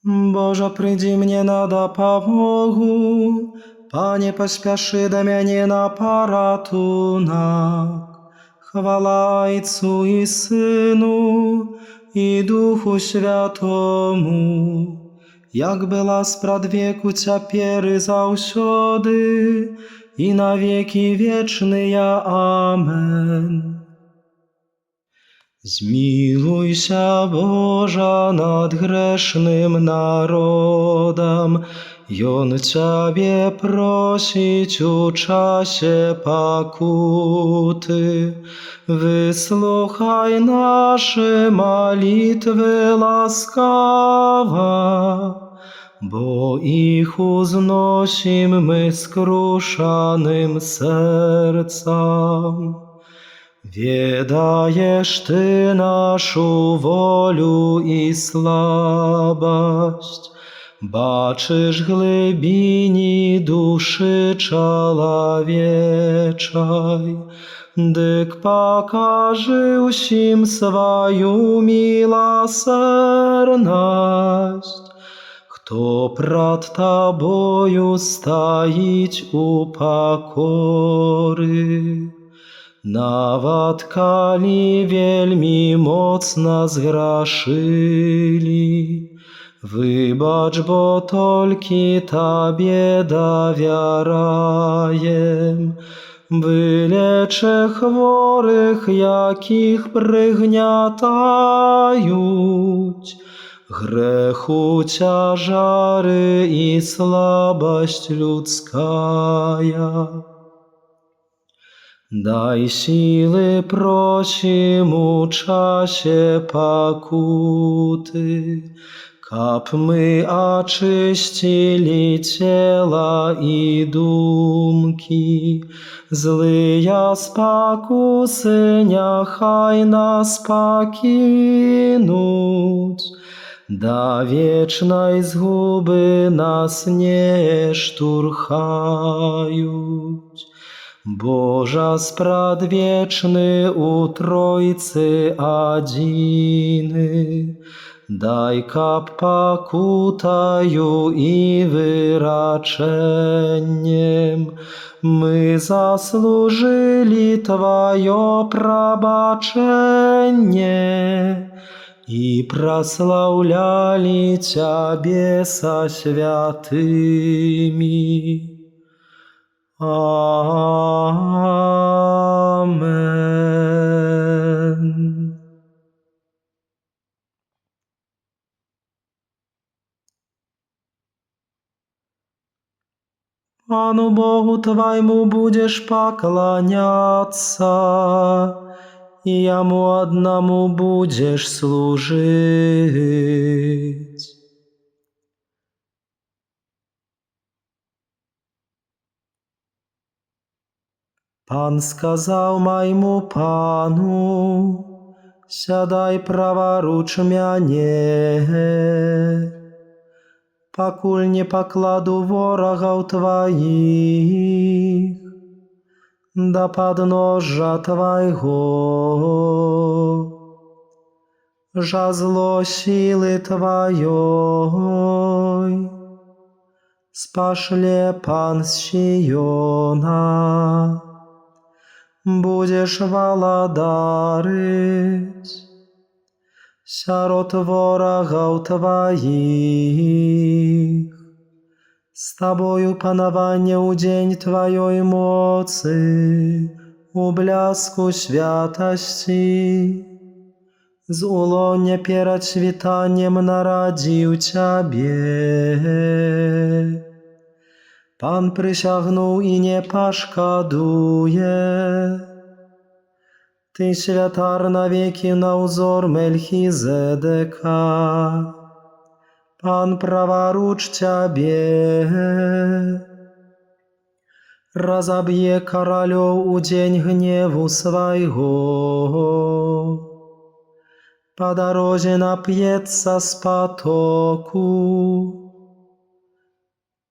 Божа, прыйдзі мне на дапамогу, Пане, паспяшы да мяне на паратунак. Хвала Отцу і Сину, і Духу Святому, як была спрадвеку, цяпер і заўсёды, і на векі вечныя. Амен. Змілуйся, Божа, над грэшным народам, Ён Цябе просіць у часе пакуты. Выслухай нашы малітвы ласкава, бо іх узносім мы скрушаным сэрцам. Ведаеш Ты нашу волю і слабасць, бачыш глыбіні душы чалавечай, дык пакажы ўсім сваю міласэрнасць. Хто прад Табою стаіць у пакоры, нават калі вельмі моцна зграшылі, выбач, бо толькі Табе давяраем. Вылечы хворых, якіх прыгнятаюць грэху цяжары і слабасць людская. Дай сілы просім у часе пакуты, каб мы ачысцілі цела і думкі. Злыя спакусы няхай нас пакінуць, да вечнай згубы нас не штурхаюць. Божа спрадвечны у Тройцы адзіны, дай, каб пакутаю і вырачэннем мы заслужылі Тваё прабачэнне і праслаўлялі Цябе са святымі. Амен. Пану Богу Твоему будешь поклоняться, и Ему одному будешь служить. Пан сказаў майму пану: сядай праваруч мяне, пакуль не пакладу ворагаў Тваіх да падножжа Твайго. Жазло сілы Тваёй спашле Пан з Сіёна. Будеш валадарыць сярод ворагаў Тваіх. З Табою панаванне ў дзень Тваёй моцы, у бляску святасці. З улоння перад світаннем нарадзіў Цябе. Пан прысягнуў і не пашкадуе. Ты святар навекі на ўзор Мельхізедека. Пан праваруч Цябе. Разаб'е каралёў у дзень гневу свайго. Па дарозе нап'ецца з патоку,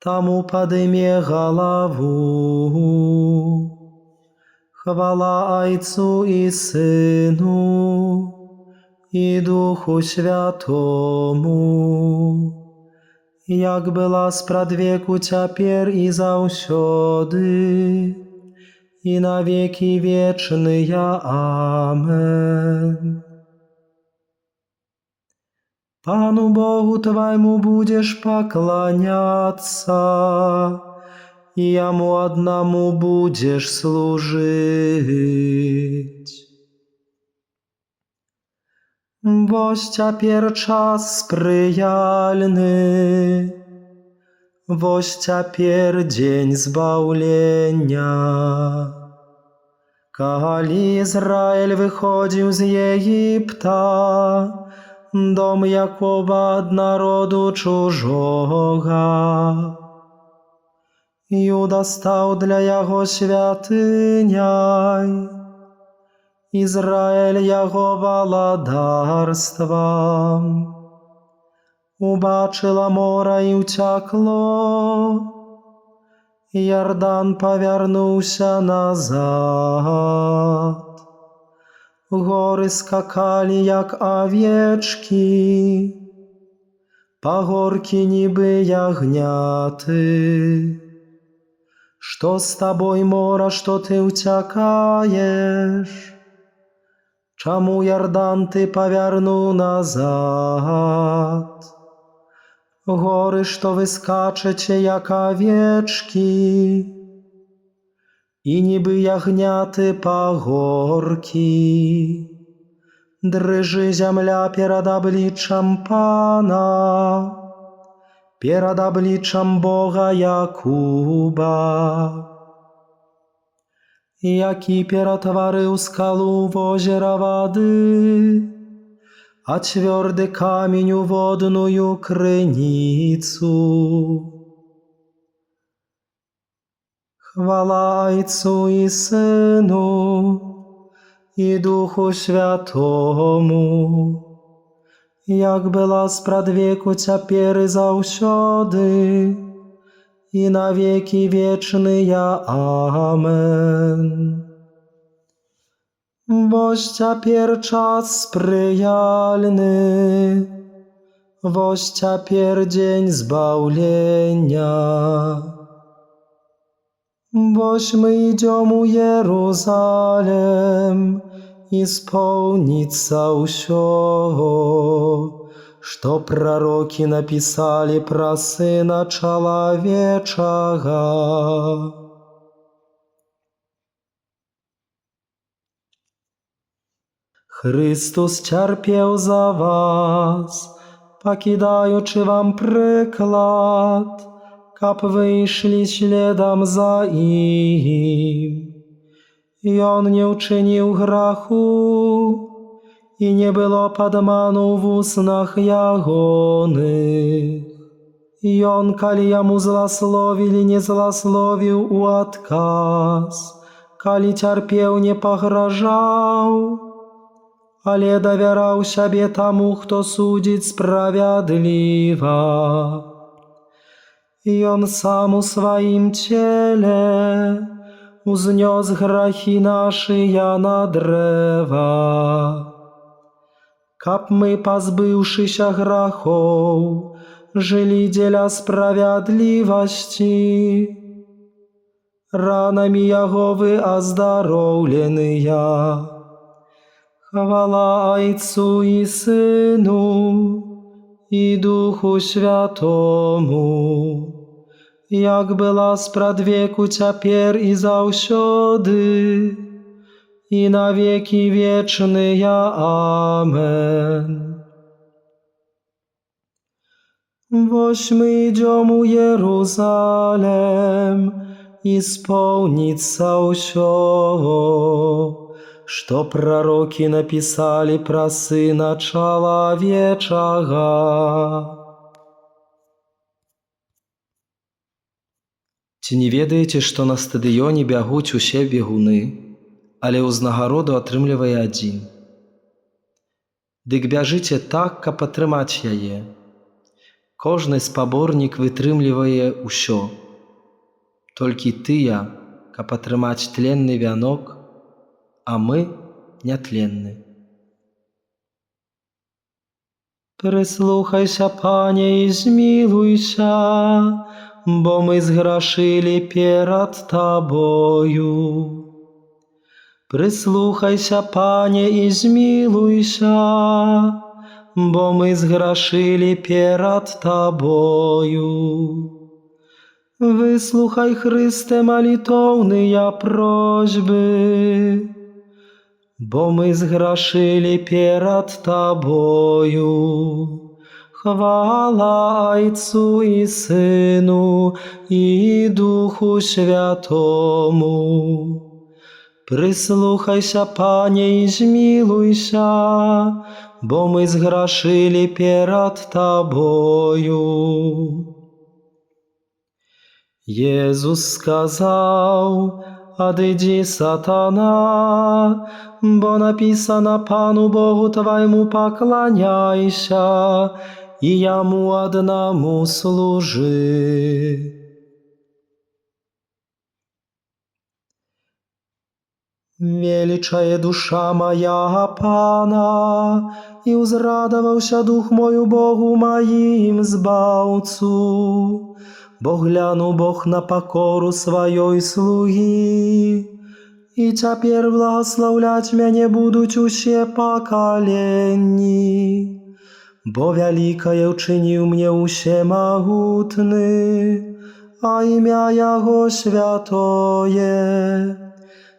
таму падыме галаву. Хвала Отцу і Сину, і Духу Святому, jak была spradwieku, ciapier i zаўсёdy, i na wieki wieczne. Amen. Panu Bogu Twojemu będziesz poklaniаться, i Jemu одному będziesz służyć. Boś ciapier czas sprzyjalny, woś ciapier dzień zbawlenia. Kali Izrael wychodził z Egipta, dom Jakoba od narodu czużoga. Juda stał dla Jego świątynią, Izrael Jego wладарством. Убачила мора і утякло, Ярдан повернувся назад. Гори скакали, як овечки, пагорки ніби ягняти. Что с тобой, мора, что ты утякаешь? Чому, Ярдан, ты повернув назад? Гори, що ви скачете, як овечки, і ніби ягняти пагорки. Дрижи земля перед обличчям Пана, перед обличчям Бога Якуба. Які перетворив скалу в озеро воды, а твердый камень у водную крыницу. Хвала Отцу и Сыну и Духу Святому, як была спрадвеку, цяпер і заўсёды, и на веки вечные. Амен. Воś ciapier czas sprzyjalny, woś ciapier dzień zbawlenia. Woś my idziemy u Jeruzalem, исполнится усё, что пророки написали про Сына Человечего. Chrystus cierpiał za was, покидаючи вам приклад, каб вы шли śledem za Nim. I On nie uczynił grachu, i nie było podmanu w ustach Jagonych. I On, kali Jemu złosłowili, nie złosłowił u odkaz, kali cierpiał, nie pograżał, ale dowierał siebie temu, kto sądzić sprawiedliwie. I On sam u swoim ciele uzniósł grzechy nasze na drzewa, kab my, pozbywszy grzechów, żyli dla sprawiedliwości. Ranami Jehowy ozdrowienia. Chwała Ojcu i Synu i Duchu Świętemu, jak była spradwieku, ciapier i zаўсёdy, i na wieki wieczne. Amen. Woś my idziemy u Jeruzalem, исполнится усё, что пророки написали про Сына Человечего. Ці не ведаеце, што на стадыёне бягуць усе бегуны, але ўзнагароду атрымлівае адзін? Дык бяжыце так, каб атрымаць яе. Кожны спаборнік вытрымлівае ўсё, толькі тыя, каб атрымаць тленны вянок, а мы нятленны. Прислухайся, Пане, і змілуйся, бо ми зграшили перед Тобою. Прислухайся, Пане, і змілуйся, бо ми зграшили перед Тобою. Вислухай, Христе, молитовные просьби, бо ми зграшили перед Тобою. Хвала Отцу і Сину, і Духу Святому. Прислухайся, Пане, і змілуйся, бо ми зграшили перед Тобою. Єсус сказав: «Отойди, сатана, бо написано: Пану Богу твоему поклоняйся, и Ему одному служи». Величає душа моя Пана, і узрадовався дух мой у Богу моїм збавцу. Бо глянув Бог на покору своєї слуги, і тепер благословлять мене будуть усе поколінні. Бо великое учинив мне усемогутный, а ім'я Його святое,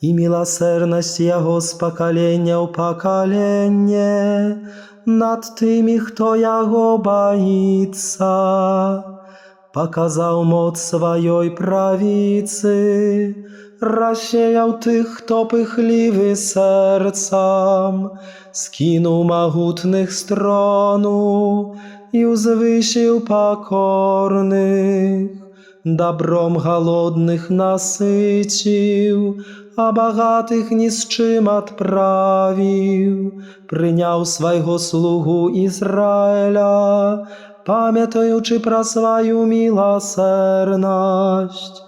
і милосердность Його з покоління в покоління над тими, хто Його боїться. Показав моц своєї правиці, розсіяв тих, хто пихливий серцем, скинув могутних з трону і узвищив покорних, добром голодних насичив, а багатих ні з чим отправив, прийняв свого слугу Ізраїля, пам'ятаючи про свою милосердність,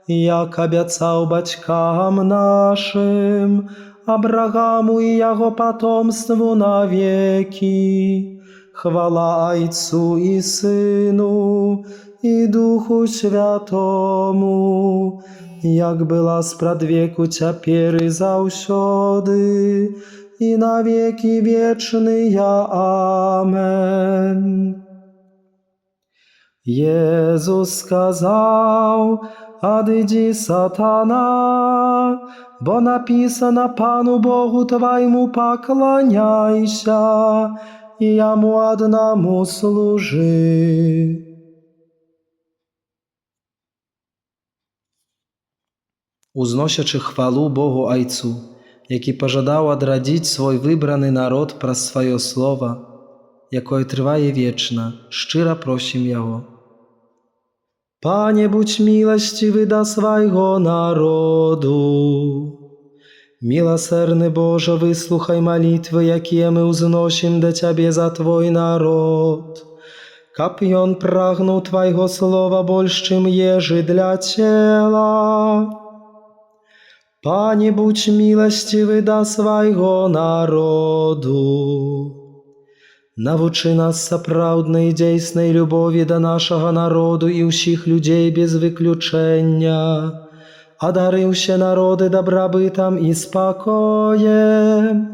як обіцяв батькам нашим, Аврааму і його потомству навеки. Хвала Отцу і Сину, і Духу Святому, як була спрадвеку, тепер і завсюди, і на веки вечные. Амен. Єсус сказав: «Отойди, сатана, бо написано: Пану Богу твоему поклоняйся, і Йому одному служи». Узносячи хвалу Богу Отцу, який пожадав одрадить свой вибраний народ праз своє слово, якое триває вічно, щиро просим Його. Пане, будь милостивый до своего народу. Милосердный Боже, выслухай молитвы, якие мы узносим до Тебе за Твой народ. Каб он прагнув Твоего слова больше, чем ежи для тела. Пане, будь милостивый до своего народу. Навчи нас сапраўднай дзейснай любові до нашого народу і ўсіх людей без выключення. Одари все народи добробытом и спокоем.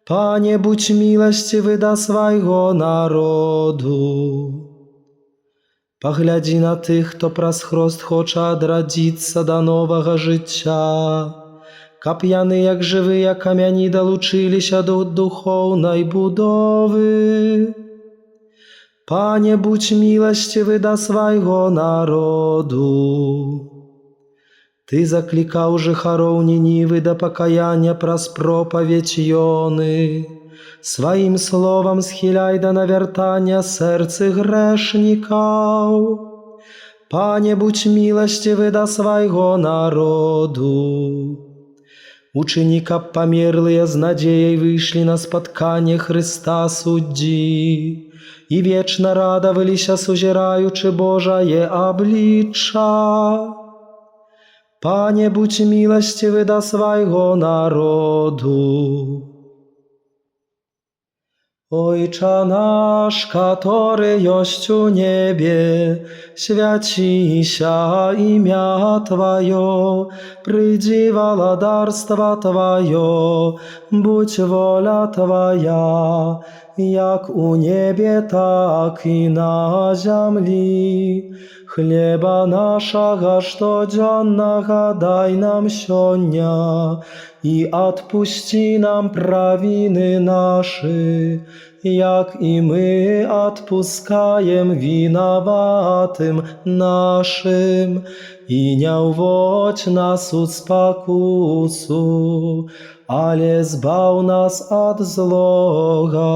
Пане, будь милостивый до своего народу. Погляди на тих, хто праз хрост хоче одрадиться до нового життя. Каб яны, як живыя камяні, долучилися до духовної будови. Пане, будь милостивый до свого народу. Ти закликав жихаров Нінівы до покаяння праз проповедь Йони. Своим словом схиляй до навертання серце грешников. Пане, будь милостивый до своего народу. Учини, каб померлые з надеей вышли на споткание Христа судді, и вечно радовалися, сузираючи Божие обличчя. Пане, будь милостивый до своего народу. Ojcze nasz, który jość u niebie, święci się imię Twoje, przyjdź wладарstwo Twoje, будь wola Twoja, jak u niebie, tak i na ziemi. Chleba naszego codziennego daj nam сегодня, i odpuści nam prawiny nasze, jak i my odpuskajem winowatym naszym. I nie uwodź nas u spokusu, ale zbaw nas od złego.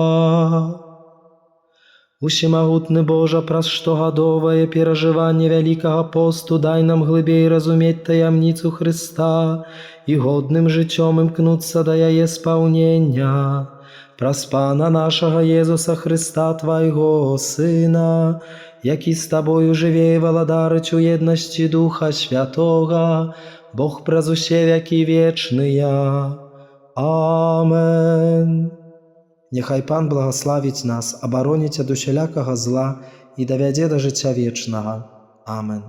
Усемагутны Божа, праз штогадовае перажыванне Вялікага посту дай нам глыбей разумець таямніцу Хрыста і годным жыццём імкнуцца да яе спаўнення. Праз Пана нашага Езуса Хрыста, Твайго Сына, які з Табою жыве і валадарыць у єднасці Духа Святога, Бог праз усе векі вечныя. Амен. Няхай Пан благословить нас, обороніць ад усялякага зла і давядзе да жыцця вечнага. Амен.